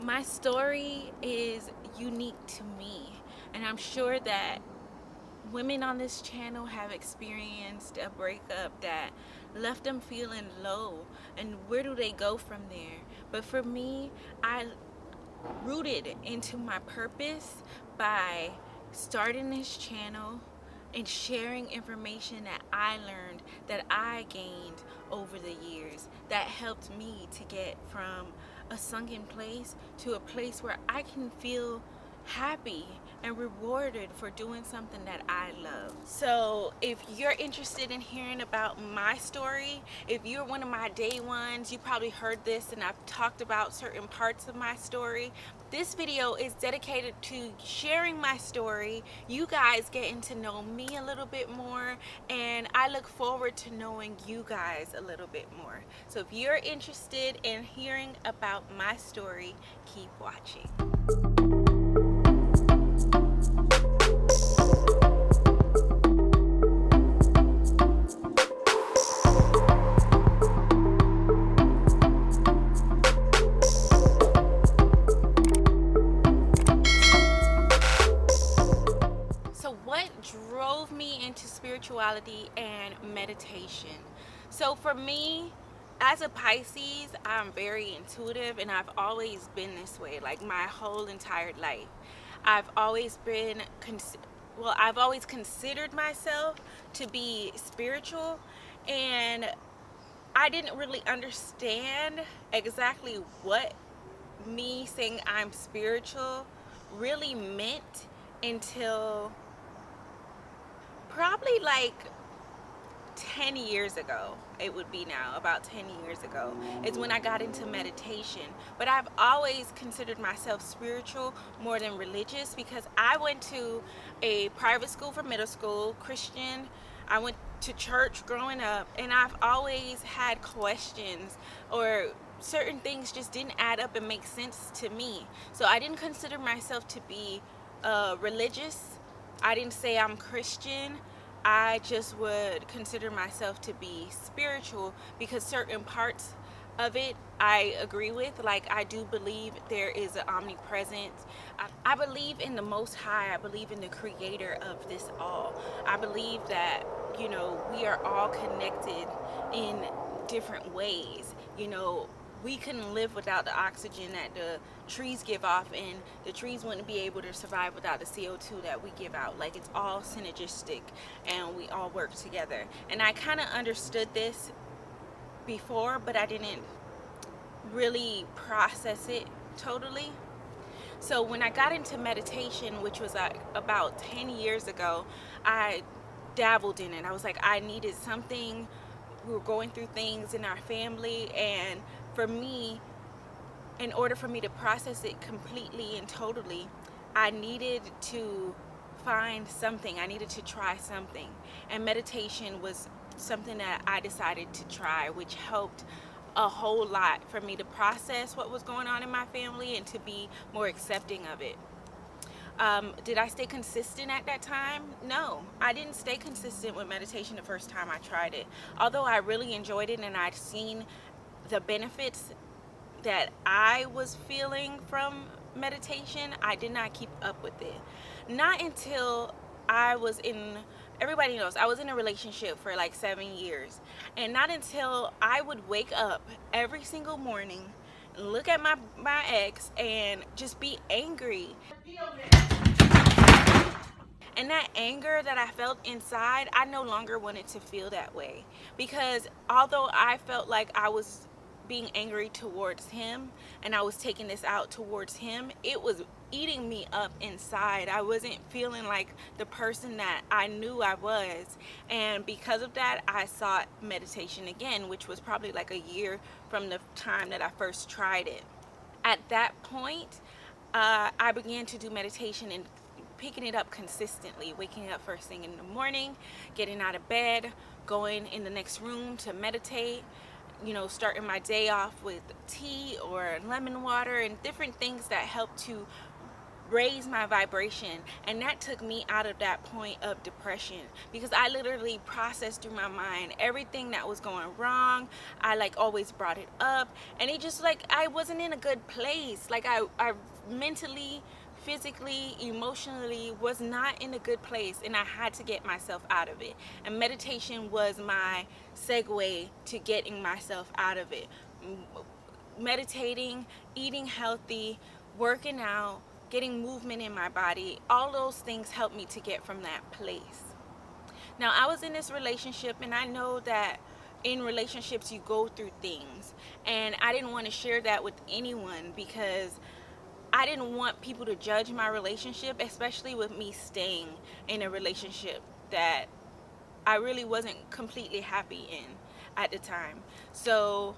My story is unique to me, and I'm sure that women on this channel have experienced a breakup that left them feeling low, and where do they go from there? But for me, I rooted into my purpose by starting this channel and sharing information that I learned, that I gained over the years, that helped me to get from a sunken place to a place where I can feel happy and rewarded for doing something that I love. So if you're interested in hearing about my story, if you're one of my day ones, you probably heard this and I've talked about certain parts of my story. This video is dedicated to sharing my story, you guys getting to know me a little bit more, and I look forward to knowing you guys a little bit more. So if you're interested in hearing about my story, keep watching. So what drove me into spirituality and meditation? So for me, as a Pisces, I'm very intuitive, and I've always been this way, like my whole entire life. I've always been, I've always considered myself to be spiritual, and I didn't really understand exactly what me saying I'm spiritual really meant until probably like 10 years ago. It would be now about 10 years ago is when I got into meditation. But I've always considered myself spiritual more than religious, because I went to a private school for middle school, Christian. I went to church growing up, and I've always had questions, or certain things just didn't add up and make sense to me. So I didn't consider myself to be religious. I didn't say I'm Christian. I just would consider myself to be spiritual, because certain parts of it I agree with. Like, I do believe there is an omnipresence. I believe in the Most High. I believe in the creator of this all. I believe that, we are all connected in different ways. We couldn't live without the oxygen that the trees give off, and the trees wouldn't be able to survive without the CO2 that we give out. Like, it's all synergistic, and we all work together. And I kind of understood this before, but I didn't really process it totally. So when I got into meditation, which was about 10 years ago, I dabbled in it. I was like, I needed something. We were going through things in our family, and for me, in order for me to process it completely and totally, I needed to find something. I needed to try something. And meditation was something that I decided to try, which helped a whole lot for me to process what was going on in my family and to be more accepting of it. Did I stay consistent at that time? No, I didn't stay consistent with meditation the first time I tried it. Although I really enjoyed it and I'd seen the benefits that I was feeling from meditation, I did not keep up with it. Not until I was everybody knows, I was in a relationship for like 7 years. And not until I would wake up every single morning, look at my ex, and just be angry. And that anger that I felt inside, I no longer wanted to feel that way. Because although I felt like I was being angry towards him and I was taking this out towards him, it was eating me up inside. I wasn't feeling like the person that I knew I was. And because of that, I sought meditation again, which was probably like a year from the time that I first tried it. At that point, I began to do meditation and picking it up consistently, waking up first thing in the morning, getting out of bed, going in the next room to meditate, starting my day off with tea or lemon water and different things that help to raise my vibration. And that took me out of that point of depression, because I literally processed through my mind everything that was going wrong. I like always brought it up, and it just like I wasn't in a good place. Like I mentally, physically, emotionally was not in a good place, and I had to get myself out of it. And meditation was my segue to getting myself out of it. Meditating, eating healthy, working out, getting movement in my body, all those things helped me to get from that place. Now, I was in this relationship, and I know that in relationships you go through things, and I didn't want to share that with anyone because I didn't want people to judge my relationship, especially with me staying in a relationship that I really wasn't completely happy in at the time. So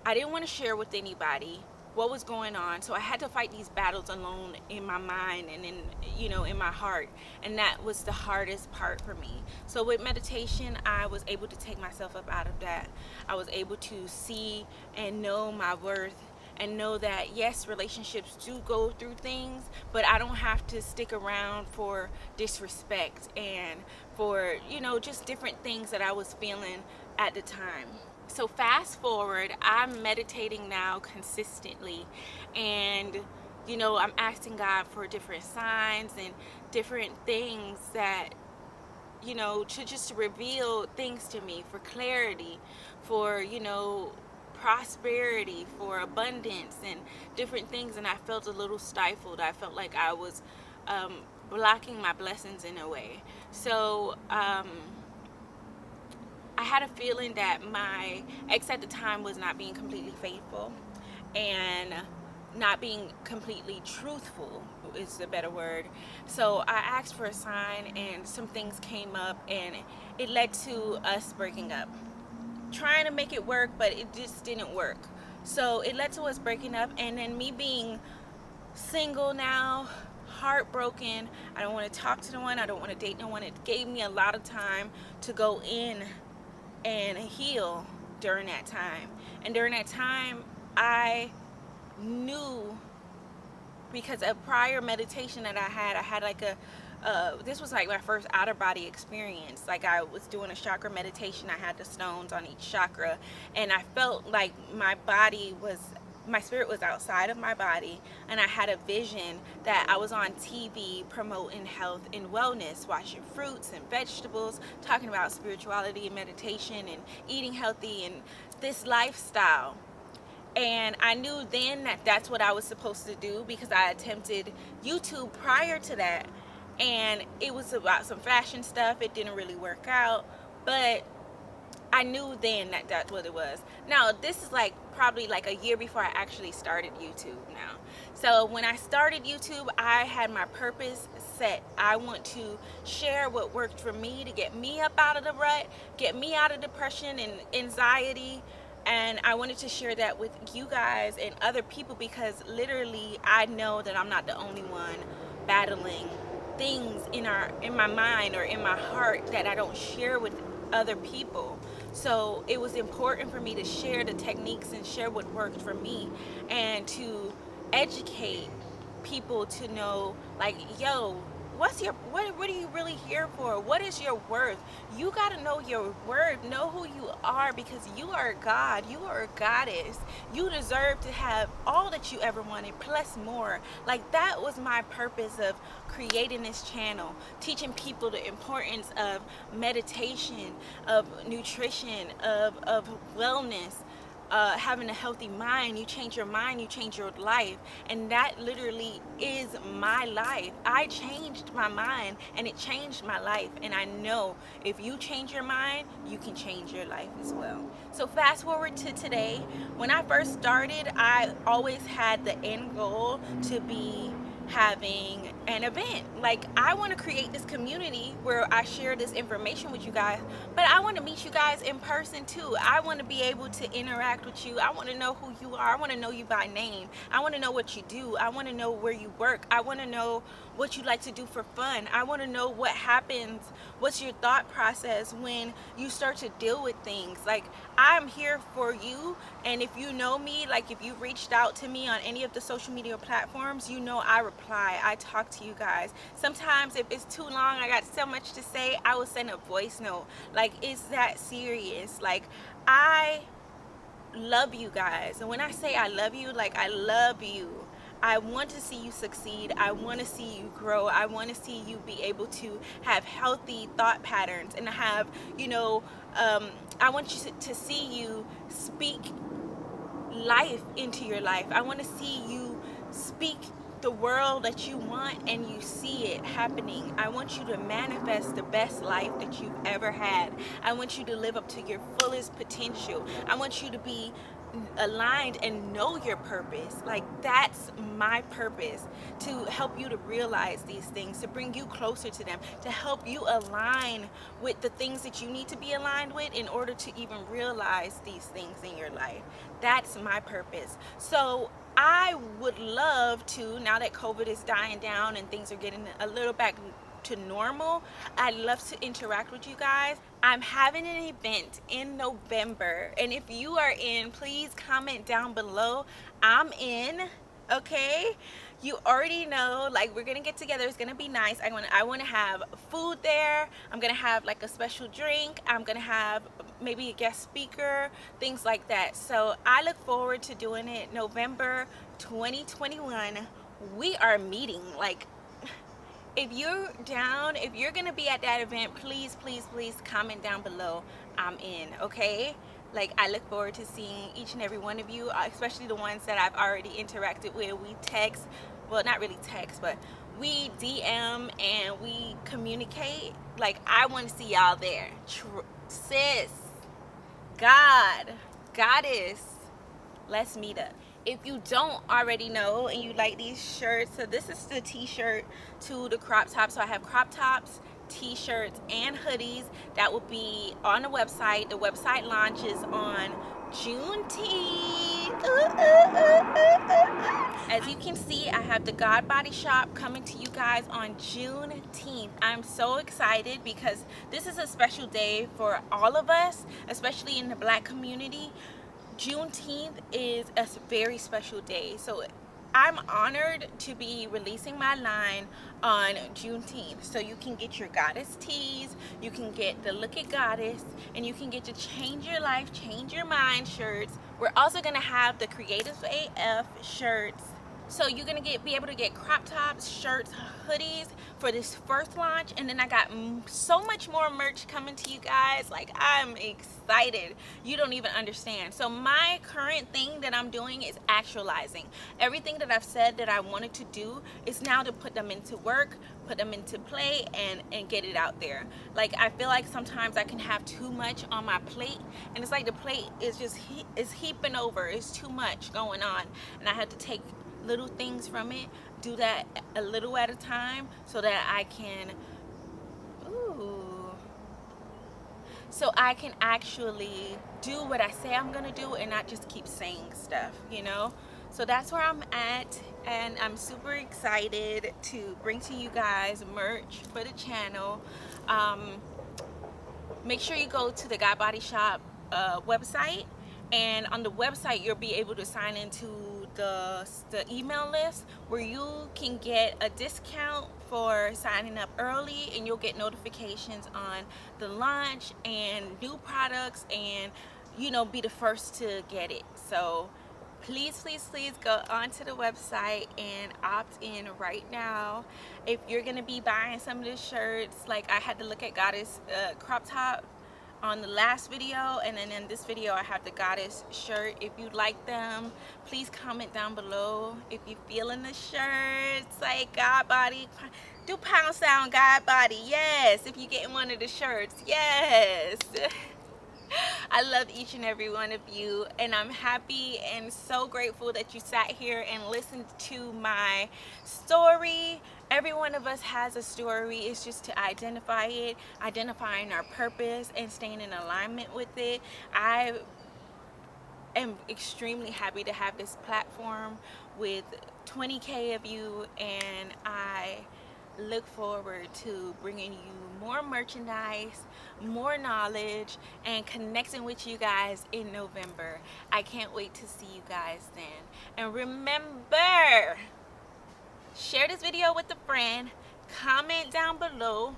I didn't want to share with anybody what was going on, so I had to fight these battles alone in my mind and in my heart. And that was the hardest part for me. So with meditation, I was able to take myself up out of that. I was able to see and know my worth, and know that yes, relationships do go through things, but I don't have to stick around for disrespect and for just different things that I was feeling at the time. So fast forward, I'm meditating now consistently, and I'm asking God for different signs and different things that to just reveal things to me, for clarity, for prosperity, for abundance, and different things. And I felt a little stifled. I felt like I was blocking my blessings in a way. So I had a feeling that my ex at the time was not being completely faithful and not being completely truthful is the better word. So I asked for a sign, and some things came up, and it led to us breaking up. Trying to make it work, but it just didn't work. So it led to us breaking up, and then me being single now, heartbroken. I don't want to talk to no one. I don't want to date no one. It gave me a lot of time to go in and heal during that time. And during that time, I knew, because of prior meditation that I had like this was like my first outer body experience. Like I was doing a chakra meditation. I had the stones on each chakra, and I felt like my spirit was outside of my body, and I had a vision that I was on TV promoting health and wellness, watching fruits and vegetables, talking about spirituality and meditation and eating healthy and this lifestyle. And I knew then that that's what I was supposed to do, because I attempted YouTube prior to that, and it was about some fashion stuff. It didn't really work out, but I knew then that that's what it was. Now, this is like probably like a year before I actually started YouTube now. So when I started YouTube, I had my purpose set. I want to share what worked for me to get me up out of the rut, get me out of depression and anxiety. And I wanted to share that with you guys and other people, because literally I know that I'm not the only one battling things in my mind or in my heart that I don't share with other people. So it was important for me to share the techniques and share what worked for me, and to educate people to know, like, yo, what are you really here for? What is your worth? You got to know your worth, know who you are, because you are a god, you are a goddess. You deserve to have all that you ever wanted plus more. Like, that was my purpose of creating this channel, teaching people the importance of meditation, of nutrition, of wellness. Having a healthy mind. You change your mind, you change your life. And that literally is my life. I changed my mind, and it changed my life. And I know if you change your mind, you can change your life as well. So fast forward to today. When I first started, I always had the end goal to be having an event. Like, I want to create this community where I share this information with you guys, but I want to meet you guys in person too. I want to be able to interact with you. I want to know who you are. I want to know you by name. I want to know what you do. I want to know where you work. I want to know what you like to do for fun. I want to know what happens, what's your thought process when you start to deal with things. Like, I'm here for you. And if you know me, like if you reached out to me on any of the social media platforms, you know I reply. I talk to you guys. Sometimes if it's too long, I got so much to say, I will send a voice note. Like, it's that serious. Like, I love you guys, and when I say I love you, like, I love you. I want to see you succeed. I want to see you grow. I want to see you be able to have healthy thought patterns and have, you know, I want you to see you speak life into your life. I want to see you speak the world that you want and you see it happening. I want you to manifest the best life that you've ever had. I want you to live up to your fullest potential. I want you to be aligned and know your purpose. Like, that's my purpose, to help you to realize these things, to bring you closer to them, to help you align with the things that you need to be aligned with in order to even realize these things in your life. That's my purpose. So I would love to, now that COVID is dying down and things are getting a little back to normal, I'd love to interact with you guys. I'm having an event in November, and if you are in, please comment down below. I'm in. Okay, you already know, like, we're gonna get together. It's gonna be nice. I want to have food there. I'm gonna have like a special drink. I'm gonna have maybe a guest speaker, things like that. So I look forward to doing it. November 2021, we are meeting. Like, if you're down, if you're gonna be at that event, please comment down below. I'm in. Okay, like, I look forward to seeing each and every one of you, especially the ones that I've already interacted with. We text, well, not really text, but we DM and we communicate. Like, I want to see y'all there. Sis, God, Goddess, let's meet up. If you don't already know and you like these shirts, so this is the t-shirt to the crop top. So I have crop tops, t-shirts, and hoodies that will be on the website. The website launches on Juneteenth. As you can see, I have the God Body Shop coming to you guys on Juneteenth. I'm so excited because this is a special day for all of us, especially in the Black community. Juneteenth is a very special day, so I'm honored to be releasing my line on Juneteenth. So you can get your goddess tees, you can get the Look at Goddess, and you can get the Change Your Life, Change Your Mind shirts. We're also gonna have the Creative AF shirts. So you're gonna be able to get crop tops, shirts, hoodies for this first launch, and then I got so much more merch coming to you guys. Like, I'm excited. You don't even understand. So my current thing that I'm doing is actualizing everything that I've said that I wanted to do. Is now to put them into work, put them into play, and get it out there. Like, I feel like sometimes I can have too much on my plate, and it's like the plate is just is heaping over. It's too much going on, and I have to take little things from it, do that a little at a time, so that I can so I can actually do what I say I'm gonna do and not just keep saying stuff, you know. So that's where I'm at, and I'm super excited to bring to you guys merch for the channel. Make sure you go to the God Body Shop website, and on the website you'll be able to sign into the email list where you can get a discount for signing up early, and you'll get notifications on the launch and new products, and, you know, be the first to get it. So please go onto the website and opt in right now. If you're gonna be buying some of the shirts, like, I had to Look at Goddess crop top on the last video, and then in this video I have the Goddess shirt. If you like them, please comment down below. If you feeling the shirts, like God Body, do pound sound God Body, yes. If you getting one of the shirts, yes. I love each and every one of you, and I'm happy and so grateful that you sat here and listened to my story. Every one of us has a story. It's just to identify it, identifying our purpose, and staying in alignment with it. I am extremely happy to have this platform with 20K of you, and I look forward to bringing you more merchandise, more knowledge, and connecting with you guys in November. I can't wait to see you guys then. And remember, share this video with a friend, comment down below,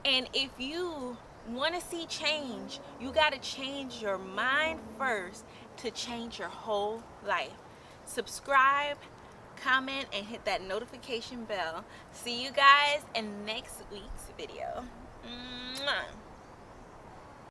and if you want to see change, you got to change your mind first to change your whole life. Subscribe, comment, and hit that notification bell. See you guys in next week's video.